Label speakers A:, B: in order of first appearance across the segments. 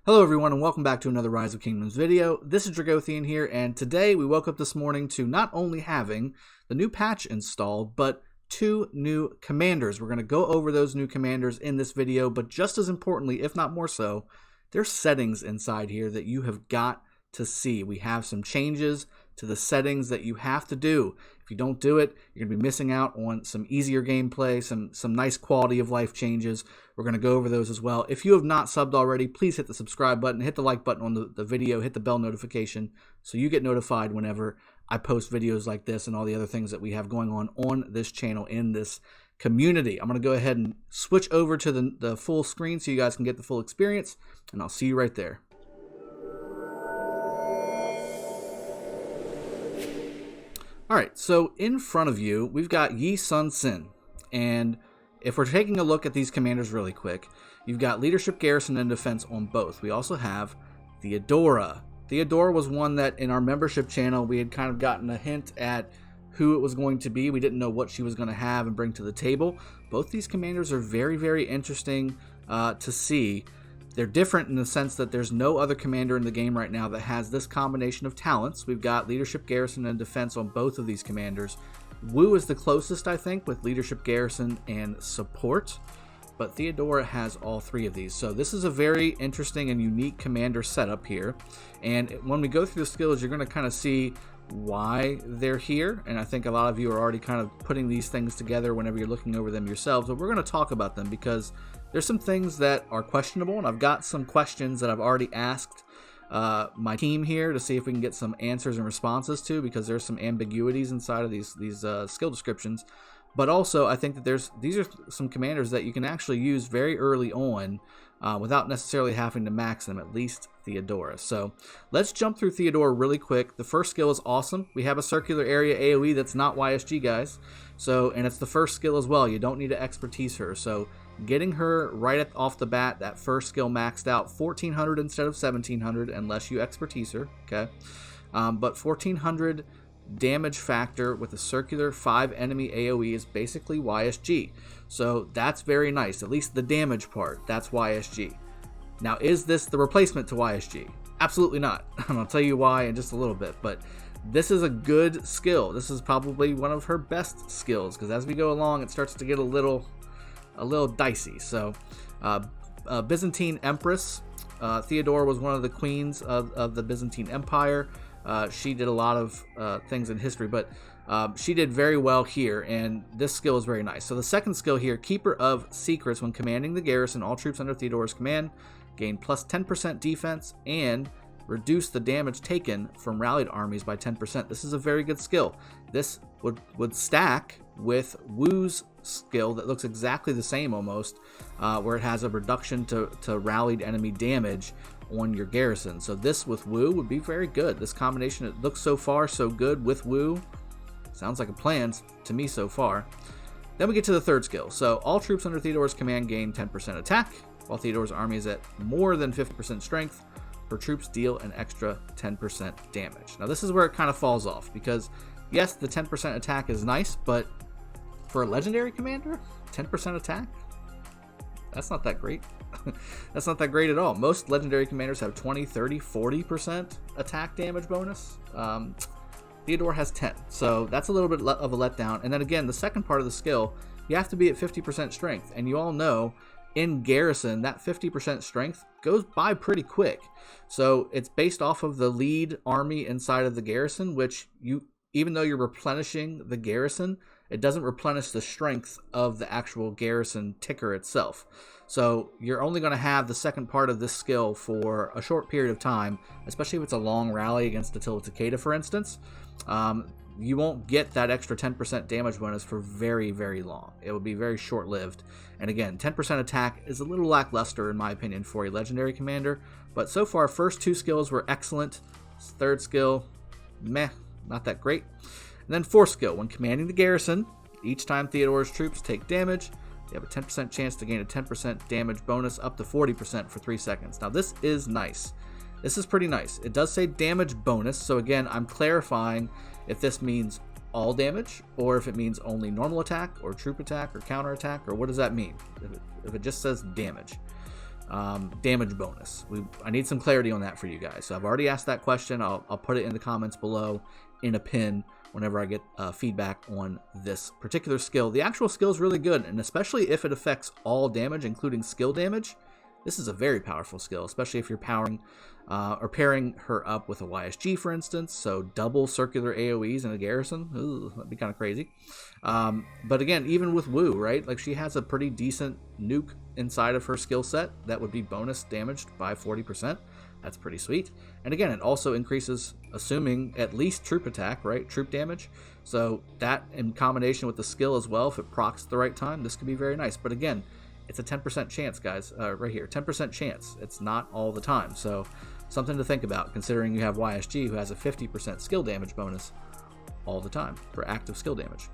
A: Hello everyone and welcome back to another Rise of Kingdoms video. This is Dragothien here, and today we woke up this morning to not only having the new patch installed, but two new commanders. We're going to go over those new commanders in this video, but just as importantly, if not more so, there's settings inside here that you have got to see. We have some changes to the settings that you have to do. If you don't do it, you're going to be missing out on some easier gameplay, some nice quality of life changes. We're going to go over those as well. If you have not subbed already, please hit the subscribe button, hit the like button on the video, hit the bell notification so you get notified whenever I post videos like this and all the other things that we have going on this channel in this community. I'm going to go ahead and switch over to the full screen so you guys can get the full experience, and I'll see you right there. Alright, so in front of you, we've got Xiao Sin, and if we're taking a look at these commanders really quick, you've got leadership, garrison, and defense on both. We also have Theodora. Theodora was one that in our membership channel, we had kind of gotten a hint at who it was going to be. We didn't know what she was going to have and bring to the table. Both these commanders are very, very interesting to see. They're different in the sense that there's no other commander in the game right now that has this combination of talents. We've got leadership, garrison, and defense on both of these commanders. Wu is the closest, I think, with leadership, garrison, and support, but Theodora has all three of these. So this is a very interesting and unique commander setup here, and when we go through the skills, you're going to kind of see why they're here, and I think a lot of you are already kind of putting these things together whenever you're looking over them yourselves, but we're going to talk about them because there's some things that are questionable, and I've got some questions that I've already asked my team here to see if we can get some answers and responses to, because there's some ambiguities inside of these skill descriptions. But also, I think that these are some commanders that you can actually use very early on without necessarily having to max them, at least Theodora. So let's jump through Theodora really quick. The first skill is awesome. We have a circular area AoE that's not YSG, guys. So, and it's the first skill as well. You don't need to expertise her. So getting her right off the bat, that first skill maxed out 1400 instead of 1700 unless you expertise her, okay? But 1400 damage factor with a circular 5 enemy AoE is basically YSG. So that's very nice. At least the damage part, that's YSG. Now, is this the replacement to YSG? Absolutely not. And I'll tell you why in just a little bit, but this is a good skill. This is probably one of her best skills, because as we go along, it starts to get a little dicey. So Byzantine Empress, Theodora was one of the queens of the Byzantine Empire. She did a lot of things in history, but she did very well here, and this skill is very nice. So the second skill here, Keeper of Secrets. When commanding the garrison, all troops under Theodora's command gain plus 10% defense and reduce the damage taken from rallied armies by 10%. This is a very good skill. This would stack with Wu's skill that looks exactly the same almost, where it has a reduction to rallied enemy damage on your garrison. So this with Wu would be very good. This combination, it looks so far so good with Wu. Sounds like a plan to me so far. Then we get to the third skill. So all troops under Theodora's command gain 10% attack, while Theodora's army is at more than 50% strength. Her troops deal an extra 10% damage. Now this is where it kind of falls off, because yes, the 10% attack is nice, but for a legendary commander, 10% attack? That's not that great. That's not that great at all. Most legendary commanders have 20, 30, 40% attack damage bonus. Theodora has 10, so that's a little bit of a letdown. And then again, the second part of the skill, you have to be at 50% strength, and you all know in garrison that 50% strength goes by pretty quick. So it's based off of the lead army inside of the garrison, which even though you're replenishing the garrison, it doesn't replenish the strength of the actual garrison ticker itself. So you're only going to have the second part of this skill for a short period of time, especially if it's a long rally against Attila Takeda, for instance. You won't get that extra 10% damage bonus for very, very long. It will be very short-lived. And again, 10% attack is a little lackluster, in my opinion, for a legendary commander. But so far, first two skills were excellent. Third skill, meh, not that great. And then fourth skill, when commanding the garrison, each time Theodora's troops take damage, they have a 10% chance to gain a 10% damage bonus up to 40% for 3 seconds. Now this is nice. This is pretty nice. It does say damage bonus, so again, I'm clarifying if this means all damage, or if it means only normal attack, or troop attack, or counter attack, or what does that mean if it just says damage. damage bonus. I need some clarity on that for you guys. So I've already asked that question. I'll put it in the comments below in a pin whenever I get feedback on this particular skill. The actual skill is really good, and especially if it affects all damage, including skill damage. This is a very powerful skill, especially if you're powering or pairing her up with a YSG, for instance. So double circular AoEs in a garrison. Ooh, that'd be kind of crazy. But again, even with Wu, right? Like, she has a pretty decent nuke inside of her skill set that would be bonus damaged by 40%. That's pretty sweet. And again, it also increases, assuming at least troop attack, right? Troop damage. So that in combination with the skill as well, if it procs at the right time, this could be very nice. But again, it's a 10% chance, guys, right here. 10% chance. It's not all the time. So something to think about, considering you have YSG, who has a 50% skill damage bonus all the time for active skill damage.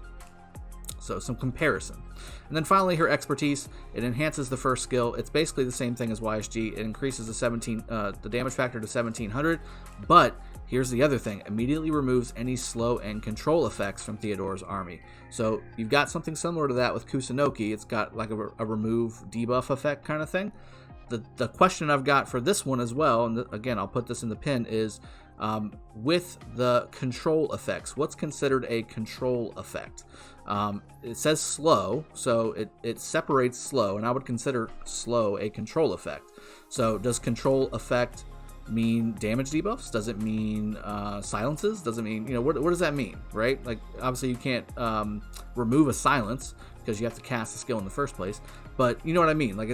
A: So some comparison. And then finally, her expertise. It enhances the first skill. It's basically the same thing as YSG. It increases the damage factor to 1700. But here's the other thing. Immediately removes any slow and control effects from Theodora's army. So you've got something similar to that with Kusunoki. It's got like a remove debuff effect kind of thing. The question I've got for this one as well, and again, I'll put this in the pin, is with the control effects. What's considered a control effect? It says slow, so it separates slow, and I would consider slow a control effect. So does control effect mean damage debuffs? Does it mean silences? Does it mean, what does that mean, right? Like, obviously you can't remove a silence because you have to cast the skill in the first place, but you know what I mean. Like,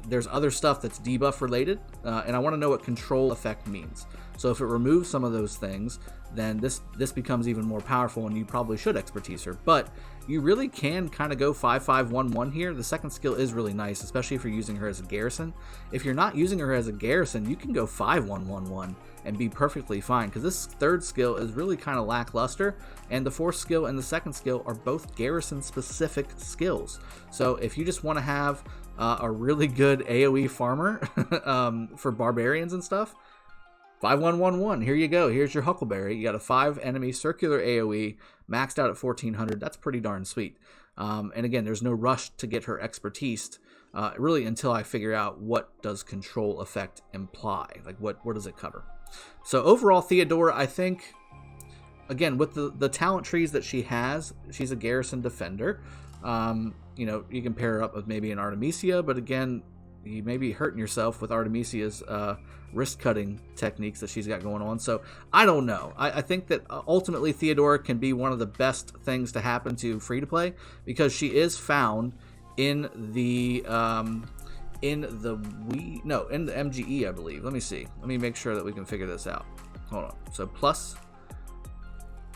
A: there's other stuff that's debuff related, and I want to know what control effect means. So if it removes some of those things, then this becomes even more powerful, and you probably should expertise her. But you really can kind of go 5-5-1-1 here. The second skill is really nice, especially if you're using her as a garrison. If you're not using her as a garrison, you can go 5-1-1-1 and be perfectly fine, because this third skill is really kind of lackluster, and the fourth skill and the second skill are both garrison specific skills. So if you just want to have a really good AoE farmer for barbarians and stuff, 5-1-1-1, here you go. Here's your Huckleberry. You got a 5 enemy circular AoE maxed out at 1400. That's pretty darn sweet. And again, there's no rush to get her expertise really until I figure out what does control effect imply. Like, what does it cover? So overall, Theodora, I think, again, with the talent trees that she has, she's a garrison defender. You can pair her up with maybe an Artemisia, but again, you may be hurting yourself with Artemisia's wrist-cutting techniques that she's got going on. So I don't know. I think that ultimately Theodora can be one of the best things to happen to free-to-play, because she is found in the MGE, I believe. Let me see. Let me make sure that we can figure this out. Hold on. So plus,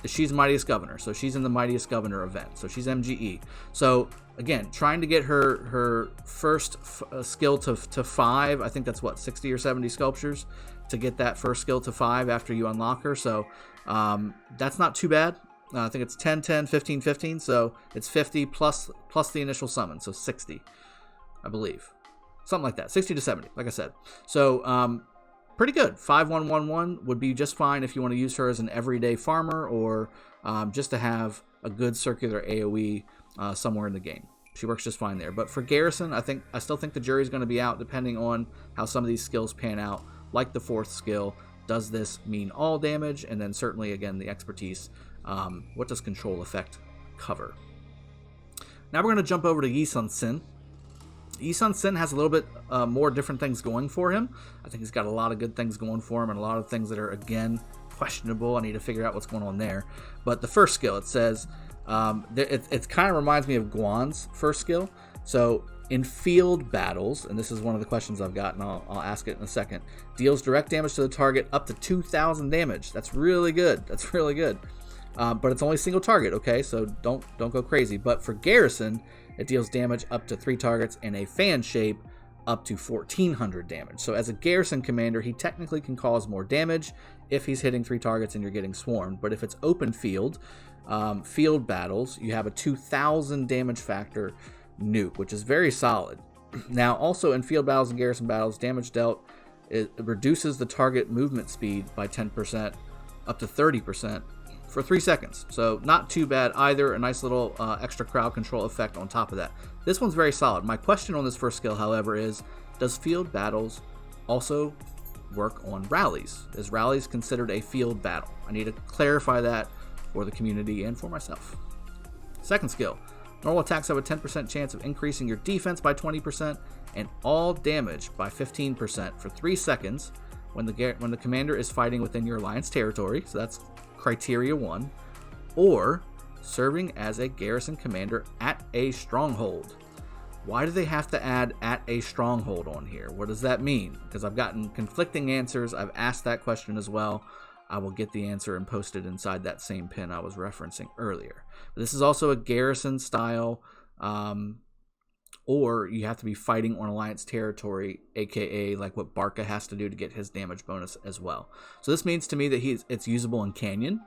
A: she's Mightiest Governor. So she's in the Mightiest Governor event. So she's MGE. So again, trying to get her first skill to 5. I think that's what, 60 or 70 sculptures to get that first skill to 5 after you unlock her. So that's not too bad. I think it's 10, 10, 15, 15. So it's 50 plus the initial summon. So 60, I believe. Something like that. 60 to 70, like I said. So pretty good. 5-1-1-1 would be just fine if you want to use her as an everyday farmer, or just to have a good circular AoE somewhere in the game. She works just fine there. But for garrison, I still think the jury's going to be out depending on how some of these skills pan out. Like the fourth skill, does this mean all damage? And then certainly, again, the expertise. What does control effect cover? Now we're going to jump over to Xiao Sin. Xiao Sin has a little bit more different things going for him. I think he's got a lot of good things going for him, and a lot of things that are, again, questionable. I need to figure out what's going on there. But the first skill, it says, it kind of reminds me of Guan's first skill. So in field battles, and this is one of the questions I've got, and I'll ask it in a second, deals direct damage to the target up to 2,000 damage. That's really good. That's really good. But it's only single target, okay? So don't go crazy. But for garrison, it deals damage up to 3 targets in a fan shape up to 1,400 damage. So as a garrison commander, he technically can cause more damage if he's hitting 3 targets and you're getting swarmed. But if it's open field, field battles, you have a 2,000 damage factor nuke, which is very solid. Now, also in field battles and garrison battles, damage dealt, it reduces the target movement speed by 10% up to 30%. For 3 seconds. So not too bad either. A nice little extra crowd control effect on top of that. This one's very solid. My question on this first skill, however, is does field battles also work on rallies? Is rallies considered a field battle? I need to clarify that for the community and for myself. Second skill, normal attacks have a 10% chance of increasing your defense by 20% and all damage by 15% for 3 seconds when the commander is fighting within your alliance territory. So that's criteria 1. Or serving as a garrison commander at a stronghold. Why do they have to add at a stronghold on here? What does that mean? Because I've gotten conflicting answers. I've asked that question as well. I will get the answer and post it inside that same pin I was referencing earlier. But this is also a garrison style, or you have to be fighting on alliance territory, aka like what Barca has to do to get his damage bonus as well. So this means to me that it's usable in Canyon.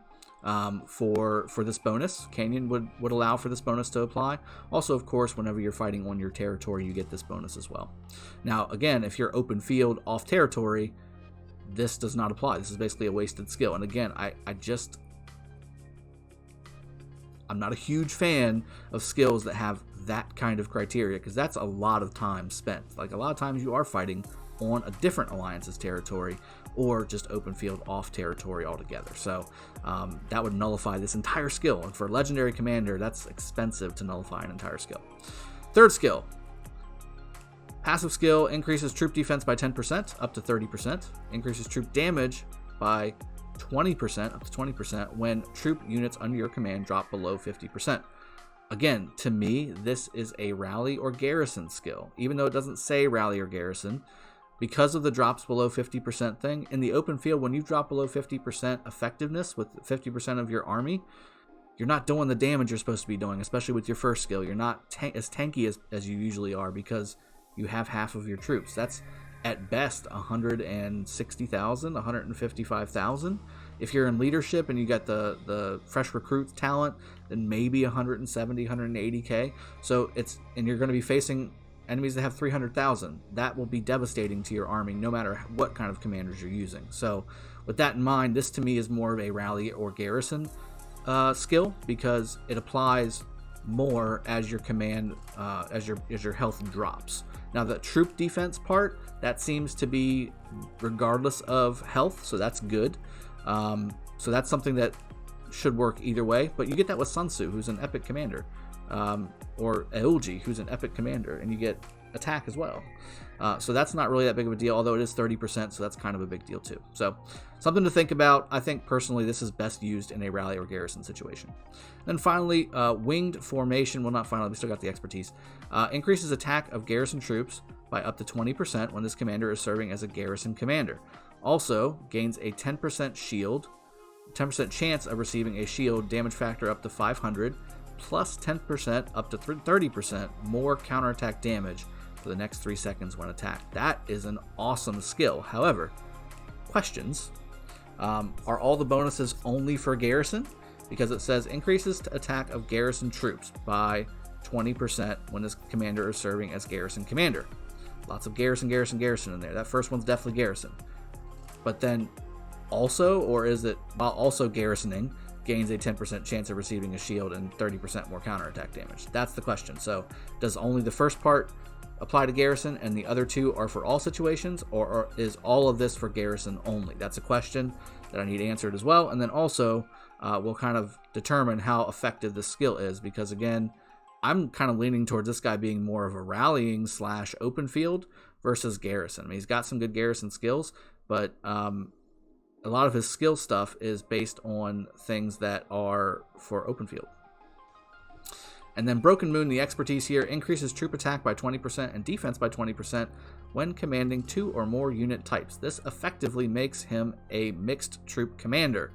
A: For this bonus. Canyon would allow for this bonus to apply. Also, of course, whenever you're fighting on your territory, you get this bonus as well. Now, again, if you're open field off territory, this does not apply. This is basically a wasted skill. And again, I'm not a huge fan of skills that have that kind of criteria, because that's a lot of time spent. Like, a lot of times you are fighting on a different alliance's territory, or just open field off territory altogether. So that would nullify this entire skill. And for a legendary commander, that's expensive to nullify an entire skill. Third skill. Passive skill increases troop defense by 10% up to 30%. Increases troop damage by 20% up to 20% when troop units under your command drop below 50%. Again, to me, this is a rally or garrison skill. Even though it doesn't say rally or garrison, because of the drops below 50% thing, in the open field, when you drop below 50% effectiveness with 50% of your army, you're not doing the damage you're supposed to be doing, especially with your first skill. You're not as tanky as you usually are because you have half of your troops. That's at best 160,000, 155,000. If you're in leadership and you got the fresh recruits talent, then maybe 170, 180k. So and you're going to be facing enemies that have 300,000. That will be devastating to your army no matter what kind of commanders you're using. So with that in mind, this to me is more of a rally or garrison skill, because it applies more as your command as your health drops. Now the troop defense part, that seems to be regardless of health, so that's good. So that's something that should work either way, but you get that with Sun Tzu, who's an epic commander. Or Eulji, who's an epic commander, and you get attack as well. So that's not really that big of a deal, although it is 30%, so that's kind of a big deal too. So something to think about. I think personally this is best used in a rally or garrison situation. Then finally, winged formation. Well, not finally, we still got the expertise. Increases attack of garrison troops by up to 20% when this commander is serving as a garrison commander. Also gains a 10% shield, 10% chance of receiving a shield damage factor up to 500, plus 10% up to 30% more counterattack damage for the next 3 seconds when attacked. That is an awesome skill. However, questions. Are all the bonuses only for garrison? Because it says increases to attack of garrison troops by 20% when this commander is serving as garrison commander. Lots of garrison in there. That first one's definitely garrison. But then also, or is it while also garrisoning, gains a 10% chance of receiving a shield and 30% more counterattack damage? That's the question. So does only the first part apply to garrison and the other two are for all situations, or is all of this for garrison only? That's a question that I need answered as well. And then also we'll kind of determine how effective this skill is, because again, I'm kind of leaning towards this guy being more of a rallying / open field versus garrison. I mean, he's got some good garrison skills, but a lot of his skill stuff is based on things that are for open field. And then Broken Moon, the expertise here, increases troop attack by 20% and defense by 20% when commanding 2 or more unit types. This effectively makes him a mixed troop commander.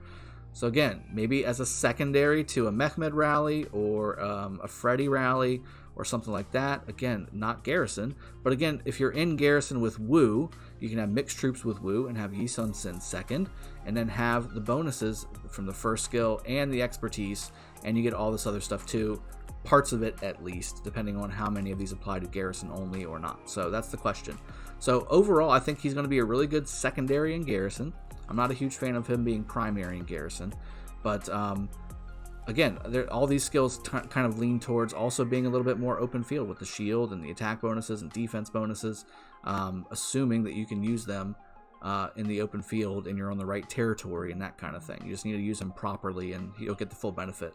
A: So again, maybe as a secondary to a Mehmed rally or a Freddy rally or something like that. Again, not garrison, but again, if you're in garrison with Wu, you can have mixed troops with Wu and have Xiao Sin second, and then have the bonuses from the first skill and the expertise, and you get all this other stuff too, parts of it at least, depending on how many of these apply to garrison only or not. So that's the question. So overall, I think he's going to be a really good secondary in garrison. I'm not a huge fan of him being primary in garrison, but again, all these skills kind of lean towards also being a little bit more open field with the shield and the attack bonuses and defense bonuses. assuming that you can use them in the open field and you're on the right territory and that kind of thing. You just need to use them properly and you'll get the full benefit.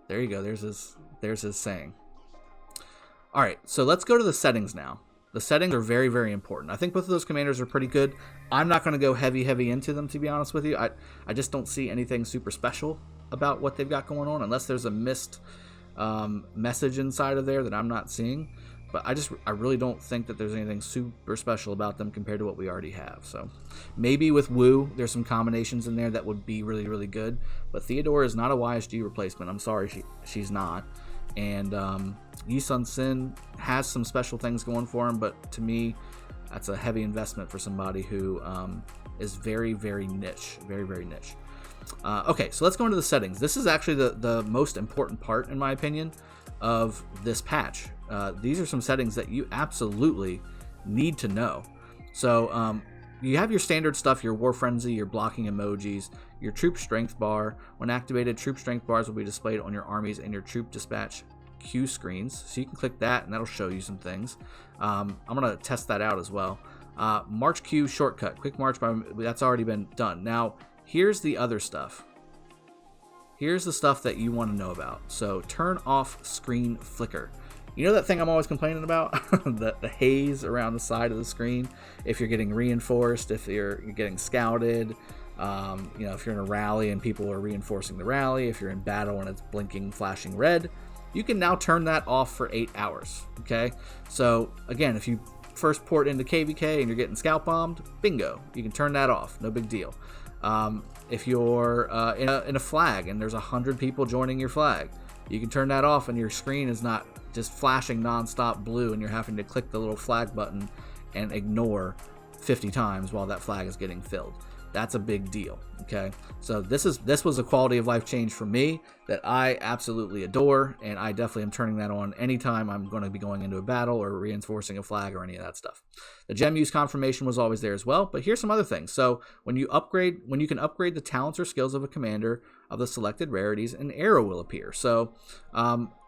A: There you go. There's his saying. All right, so let's go to the settings now. The settings are very, very important. I think both of those commanders are pretty good. I'm not going to go heavy into them, to be honest with you. I just don't see anything super special about what they've got going on, unless there's a missed message inside of there that I'm not seeing. But I really don't think that there's anything super special about them compared to what we already have. So maybe with Wu, there's some combinations in there that would be really, really good. But Theodora is not a YSG replacement. I'm sorry, she's not. And Xiao Sin has some special things going for him, but to me, that's a heavy investment for somebody who is very, very niche. Very, very niche. Okay, so let's go into the settings. This is actually the most important part, in my opinion, of this patch. These are some settings that you absolutely need to know. So you have your standard stuff, your War Frenzy, your blocking emojis, your troop strength bar. When activated, troop strength bars will be displayed on your armies and your troop dispatch queue screens. So you can click that and that'll show you some things. I'm going to test that out as well. March queue shortcut, quick march by, that's already been done. Now, here's the other stuff. Here's the stuff that you want to know about. So turn off screen flicker. You know that thing I'm always complaining about? the haze around the side of the screen. If you're getting reinforced, if you're getting scouted, if you're in a rally and people are reinforcing the rally, if you're in battle and it's blinking, flashing red, you can now turn that off for 8 hours. Okay? So again, if you first port into KVK and you're getting scout bombed, bingo, you can turn that off. No big deal. If you're in a flag and there's 100 people joining your flag, you can turn that off and your screen is not just flashing nonstop blue and you're having to click the little flag button and ignore 50 times while that flag is getting filled. That's a big deal. Okay, so this was a quality of life change for me that I absolutely adore, and I definitely am turning that on anytime I'm going to be going into a battle or reinforcing a flag or any of that stuff. The gem use confirmation was always there as well, but here's some other things. So when you can upgrade the talents or skills of a commander of the selected rarities, an arrow will appear. So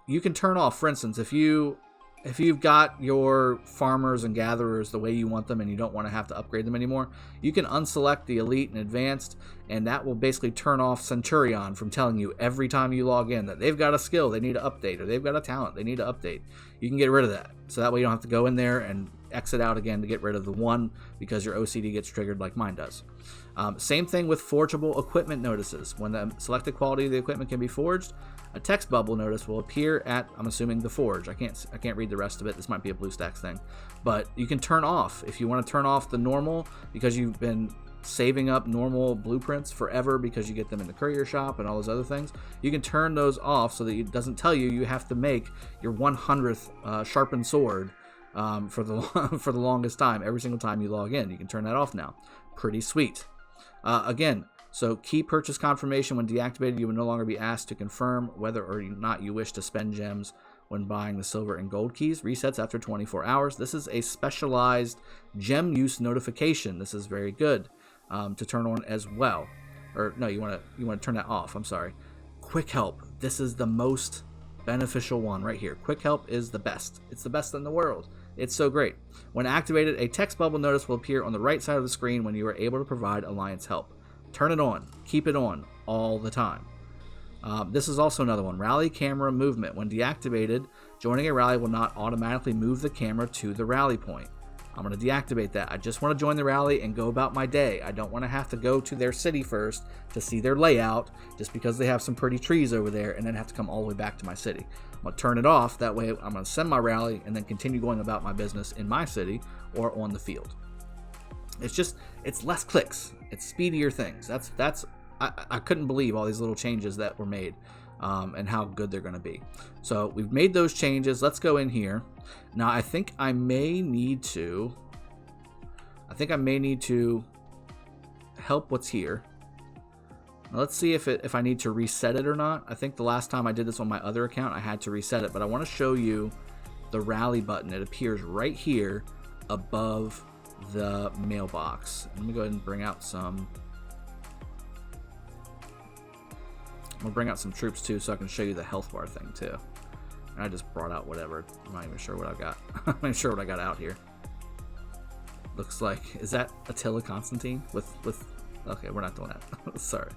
A: you can turn off, for instance, if you've got your farmers and gatherers the way you want them and you don't want to have to upgrade them anymore, you can unselect the elite and advanced, and that will basically turn off Centurion from telling you every time you log in that they've got a skill they need to update or they've got a talent they need to update. You can get rid of that. So that way you don't have to go in there and exit out again to get rid of the one because your OCD gets triggered like mine does. Same thing with forgeable equipment notices. When the selected quality of the equipment can be forged, a text bubble notice will appear at, I'm assuming, the forge. I can't read the rest of it. This might be a BlueStacks thing. But you can turn off, if you want to turn off the normal, because you've been saving up normal blueprints forever because you get them in the courier shop and all those other things, you can turn those off so that it doesn't tell you you have to make your 100th sharpened sword for the longest time. Every single time you log in, you can turn that off now. Pretty sweet. Again, so key purchase confirmation, when deactivated, you will no longer be asked to confirm whether or not you wish to spend gems when buying the silver and gold keys. Resets after 24 hours. This is a specialized gem use notification. This is very good to turn on as well. Or no, you want to turn that off. I'm sorry. Quick help. This is the most beneficial one right here. Quick help is the best. It's the best in the world. It's so great. When activated, a text bubble notice will appear on the right side of the screen when you are able to provide alliance help. Turn it on. Keep it on all the time. This is also another one. Rally camera movement. When deactivated, joining a rally will not automatically move the camera to the rally point. I'm going to deactivate that. I just want to join the rally and go about my day. I don't want to have to go to their city first to see their layout just because they have some pretty trees over there and then have to come all the way back to my city. I'm going to turn it off. That way I'm going to send my rally and then continue going about my business in my city or on the field. It's less clicks. It's speedier things. I couldn't believe all these little changes that were made and how good they're going to be. So we've made those changes. Let's go in here. Now I think I may need to help what's here. Now, let's see if I need to reset it or not. I think the last time I did this on my other account, I had to reset it, but I want to show you the rally button. It appears right here above the mailbox. Let me go ahead and bring out some. I'm gonna bring out some troops too, so I can show you the health bar thing too. And I just brought out whatever. I'm not even sure what I've got. I'm not even sure what I got out here. Looks like, is that Attila Constantine with okay, we're not doing that. Sorry,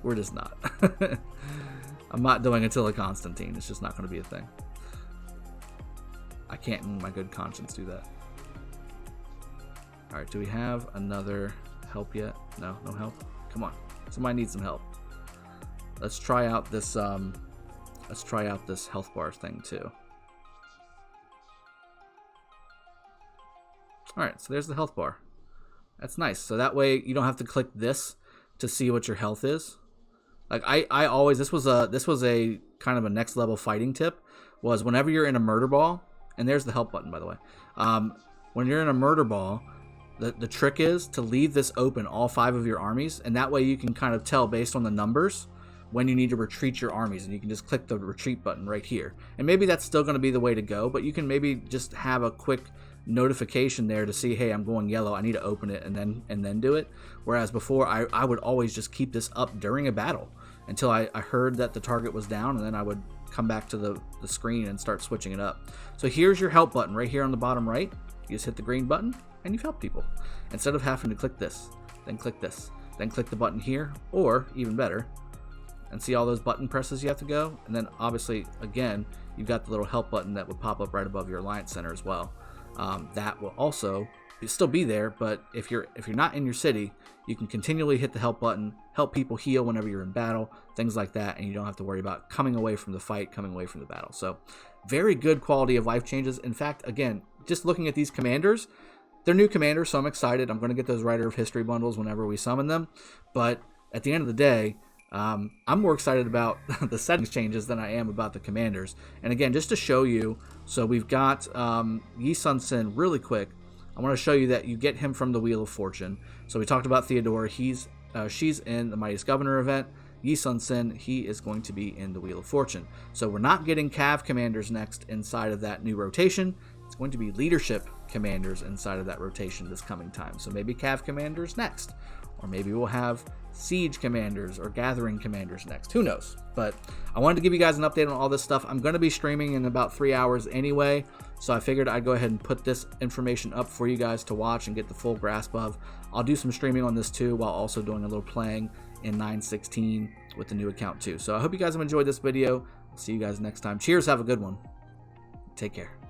A: we're just not. I'm not doing Attila Constantine. It's just not going to be a thing. I can't in my good conscience do that. All right, do we have another help yet? No help. Come on, somebody needs some help. Let's try out this health bar thing too. All right, so there's the health bar. That's nice. So that way you don't have to click this to see what your health is. Like I always, this was a kind of a next level fighting tip, was whenever you're in a murder ball, and there's the help button, by the way. When you're in a murder ball, the trick is to leave this open, all 5 of your armies, and that way you can kind of tell based on the numbers when you need to retreat your armies, and you can just click the retreat button right here. And maybe that's still going to be the way to go, but you can maybe just have a quick notification there to see, hey, I'm going yellow, I need to open it and then do it. Whereas before I would always just keep this up during a battle until I heard that the target was down, and then I would come back to the screen and start switching it up. So here's your help button right here on the bottom right. You just hit the green button and you've helped people instead of having to click this, then click this, then click the button here, or even better, and see all those button presses you have to go, and then obviously again you've got the little help button that would pop up right above your alliance center as well. That will also still be there, but if you're not in your city, you can continually hit the help button, help people heal whenever you're in battle, things like that, and you don't have to worry about coming away from the fight, coming away from the battle. So very good quality of life changes. In fact, again, just looking at these commanders, they're new commanders, so I'm excited. I'm going to get those Writer of History bundles whenever we summon them, but at the end of the day, I'm more excited about the settings changes than I am about the commanders. And again, just to show you, so we've got Xiao Sin really quick. I want to show you that you get him from the Wheel of Fortune. So we talked about Theodora. She's in the Mightiest Governor event. Xiao Sin, he is going to be in the Wheel of Fortune. So we're not getting Cav commanders next inside of that new rotation. It's going to be leadership commanders inside of that rotation this coming time. So maybe Cav commanders next, or maybe we'll have siege commanders or gathering commanders next. Who knows? But I wanted to give you guys an update on all this stuff. I'm going to be streaming in about 3 hours anyway, so I figured I'd go ahead and put this information up for you guys to watch and get the full grasp of. I'll do some streaming on this too, while also doing a little playing in 9.16 with the new account too. So I hope you guys have enjoyed this video. I'll see you guys next time. Cheers, have a good one. Take care.